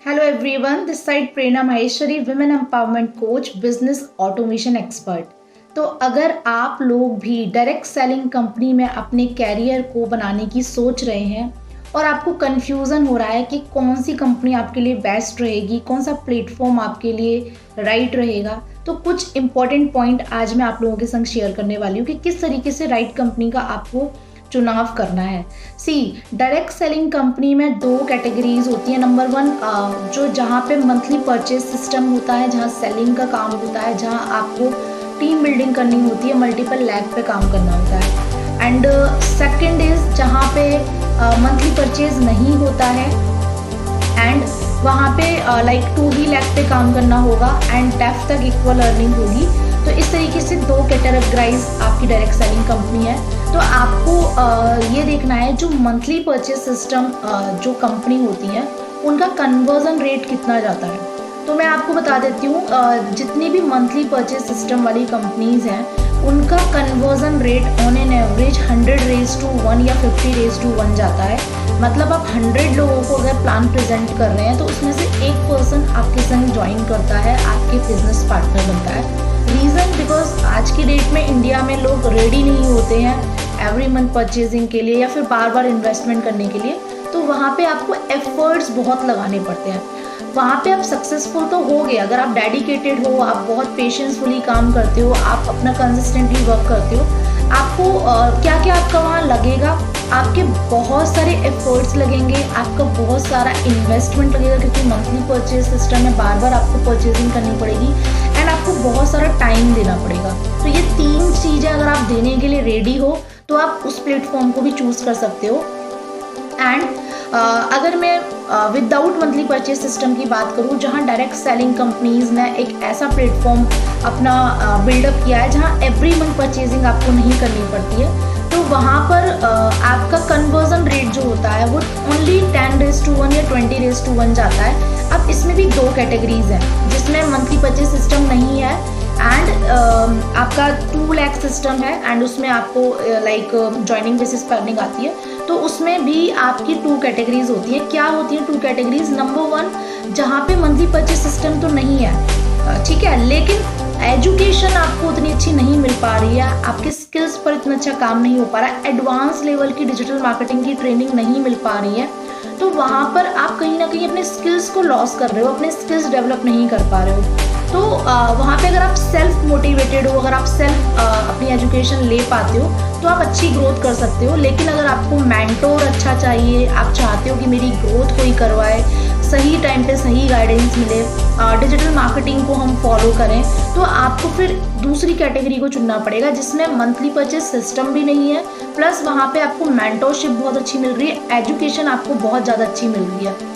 Hello everyone, this side Prerna Maheshwari, women empowerment coach, business automation expert. तो अगर आप लोग भी डायरेक्ट सेलिंग कंपनी में अपने कैरियर को बनाने की सोच रहे हैं और आपको कन्फ्यूज़न हो रहा है कि कौन सी कंपनी आपके लिए बेस्ट रहेगी, कौन सा प्लेटफॉर्म आपके लिए राइट रहेगा, तो कुछ इंपॉर्टेंट पॉइंट आज मैं आप लोगों के संग शेयर करने वाली हूँ कि किस तरीके से राइट कंपनी का आपको चुनाव करना है। डायरेक्ट सेलिंग कंपनी में दो कैटेगरीज होती है। नंबर वन, जो जहाँ पे मंथली परचेज सिस्टम होता है, जहाँ सेलिंग का काम होता है, जहाँ आपको टीम बिल्डिंग करनी होती है, मल्टीपल लैग पे काम करना होता है। एंड सेकंड इज जहाँ पे मंथली परचेज नहीं होता है एंड वहाँ पे लाइक 2 ही लैख पे काम करना होगा एंड डेफ तक इक्वल अर्निंग होगी। तो इस तरीके से दो कैटेगराइज आपकी डायरेक्ट सेलिंग कंपनी है। तो आपको ये देखना है जो मंथली परचेज सिस्टम जो कंपनी होती है उनका कन्वर्जन रेट कितना जाता है। तो मैं आपको बता देती हूँ, जितनी भी मंथली परचेज सिस्टम वाली कंपनीज हैं उनका conversion rate on an average 100:1 या 50:1 जाता है। मतलब आप 100 लोगों को अगर प्लान प्रेजेंट कर रहे हैं तो उसमें से एक पर्सन आपके संग ज्वाइन करता है, आपके बिजनेस पार्टनर बनता है। रीज़न बिकॉज आज की डेट में इंडिया में लोग रेडी नहीं होते हैं एवरी मंथ परचेजिंग के लिए या फिर बार बार इन्वेस्टमेंट करने के लिए। तो वहाँ पे आपको एफर्ट्स बहुत लगाने पड़ते हैं। वहाँ पे आप सक्सेसफुल तो हो गए अगर आप डेडिकेटेड हो, आप बहुत पेशेंसफुली काम करते हो, आप अपना कंसिस्टेंटली वर्क करते हो। आपको क्या क्या आपका वहाँ लगेगा, आपके बहुत सारे एफर्ट्स लगेंगे, आपका बहुत सारा इन्वेस्टमेंट लगेगा क्योंकि मंथली परचेज सिस्टम में बार बार आपको परचेजिंग करनी पड़ेगी एंड आपको बहुत सारा टाइम देना पड़ेगा। तो ये 3 चीज़ें अगर आप देने के लिए रेडी हो तो आप उस प्लेटफॉर्म को भी चूज़ कर सकते हो। एंड अगर मैं विदाउट मंथली परचेज सिस्टम की बात करूँ, जहाँ डायरेक्ट सेलिंग कंपनीज ने एक ऐसा प्लेटफॉर्म अपना बिल्डअप किया है जहाँ एवरी मंथ परचेजिंग आपको नहीं करनी पड़ती है, तो वहाँ पर आपका कन्वर्जन रेट जो होता है वो ओनली 10:1 या 20:1 जाता है। अब इसमें भी दो कैटेगरीज हैं जिसमें मंथली परचेज सिस्टम नहीं है एंड आपका 2 लाख सिस्टम है एंड उसमें आपको लाइक ज्वाइनिंग बेसिस पर अर्निंग आती है। तो उसमें भी आपकी 2 कैटेगरीज होती है। क्या होती है 2 कैटेगरीज? नंबर 1, जहाँ पे मंथली परचेज सिस्टम तो नहीं है, ठीक है, लेकिन एजुकेशन आपको उतनी अच्छी नहीं मिल पा रही है, आपके स्किल्स पर इतना अच्छा काम नहीं हो पा रहा है, एडवांस लेवल की डिजिटल मार्केटिंग की ट्रेनिंग नहीं मिल पा रही है, तो वहाँ पर आप कहीं ना कहीं अपने स्किल्स को लॉस कर रहे हो, अपने स्किल्स डेवलप नहीं कर पा रहे हो। तो वहाँ पे अगर आप सेल्फ मोटिवेटेड हो, अगर आप सेल्फ अपनी एजुकेशन ले पाते हो तो आप अच्छी ग्रोथ कर सकते हो। लेकिन अगर आपको मेंटोर अच्छा चाहिए, आप चाहते हो कि मेरी ग्रोथ कोई करवाए, सही टाइम पे सही गाइडेंस मिले, डिजिटल मार्केटिंग को हम फॉलो करें, तो आपको फिर दूसरी कैटेगरी को चुनना पड़ेगा जिसमें मंथली परचेज सिस्टम भी नहीं है, प्लस वहाँ पे आपको मेंटोरशिप बहुत अच्छी मिल रही है, एजुकेशन आपको बहुत ज़्यादा अच्छी मिल रही है।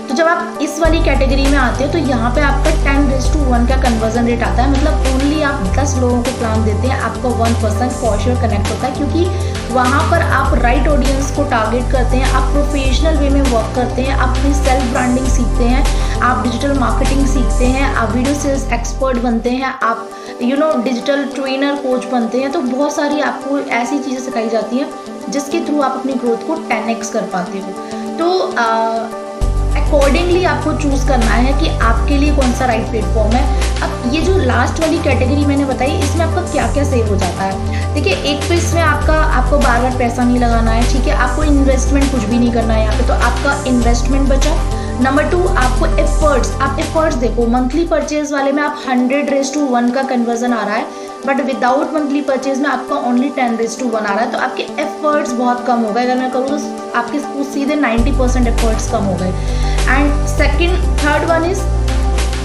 तो जब आप इस वाली कैटेगरी में आते हो तो यहाँ पे आपका 10:1 का कन्वर्जन रेट आता है। मतलब ओनली आप 10 लोगों को प्लान देते हैं, आपका 1% फॉर श्योर कनेक्ट होता है क्योंकि वहाँ पर आप राइट ऑडियंस को टारगेट करते हैं, आप प्रोफेशनल वे में वर्क करते हैं, आप अपनी सेल्फ ब्रांडिंग सीखते हैं, आप डिजिटल मार्केटिंग सीखते हैं, आप वीडियो सेल्स एक्सपर्ट बनते हैं, आप डिजिटल ट्रेनर कोच बनते हैं। तो बहुत सारी आपको ऐसी चीज़ें सिखाई जाती हैं जिसके थ्रू आप अपनी ग्रोथ को 10x कर पाते हो। तो अकॉर्डिंगली आपको चूज़ करना है कि आपके लिए कौन सा राइट प्लेटफॉर्म है। अब ये जो लास्ट वाली कैटेगरी मैंने बताई, इसमें आपका क्या क्या सेव हो जाता है। देखिए, एक तो इसमें आपको बार बार पैसा नहीं लगाना है, ठीक है, आपको इन्वेस्टमेंट कुछ भी नहीं करना है यहाँ पे, तो आपका इन्वेस्टमेंट बचा। नंबर 2, आपको एफर्ट्स देखो, मंथली परचेज वाले में आप 100:1 का कन्वर्जन आ रहा है, बट विदाउट मंथली परचेज में आपका ओनली 10:1 आ रहा है, तो आपके एफर्ट्स बहुत कम हो गए। अगर मैं करूँ तो आपके सीधे 90% एफर्ट्स कम हो गए। And third one is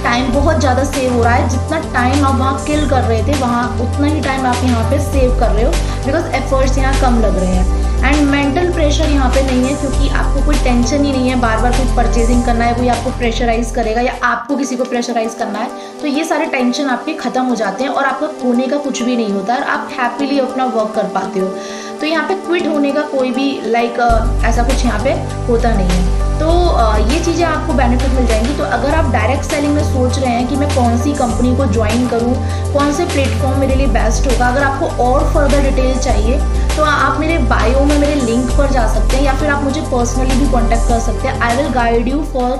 time बहुत ज़्यादा सेव हो रहा है। जितना टाइम आप वहाँ किल कर रहे थे वहाँ उतना ही टाइम आप यहाँ पे सेव कर रहे हो बिकॉज एफर्ट्स यहाँ कम लग रहे हैं। एंड मेंटल प्रेशर यहाँ पे नहीं है क्योंकि आपको कोई टेंशन ही नहीं है, बार बार कोई परचेजिंग करना है, कोई आपको प्रेशराइज करेगा या आपको किसी को प्रेशराइज करना है, तो ये सारे टेंशन आपके ख़त्म हो जाते हैं और आपका खोने का कुछ भी नहीं होता है, आप हैप्पीली अपना वर्क कर पाते हो। तो यहाँ पे क्विट होने का कोई भी ऐसा कुछ यहाँ पे होता नहीं है। तो ये चीज़ें आपको बेनिफिट मिल जाएंगी। तो अगर आप डायरेक्ट सेलिंग में सोच रहे हैं कि मैं कौन सी कंपनी को ज्वाइन करूं, कौन से प्लेटफॉर्म मेरे लिए बेस्ट होगा, अगर आपको और फर्दर डिटेल चाहिए तो आप मेरे बायो में मेरे लिंक पर जा सकते हैं या फिर आप मुझे पर्सनली भी कॉन्टैक्ट कर सकते हैं। I will guide you for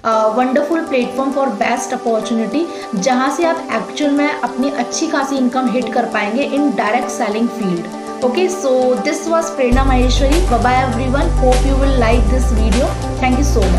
wonderful platform for best opportunity, जहां से आप एक्चुअल में अपनी अच्छी खासी इनकम हिट कर पाएंगे in direct selling field. Okay, so this was Prerna Maheshwari. Bye bye everyone, hope you will like this video. Thank you so much.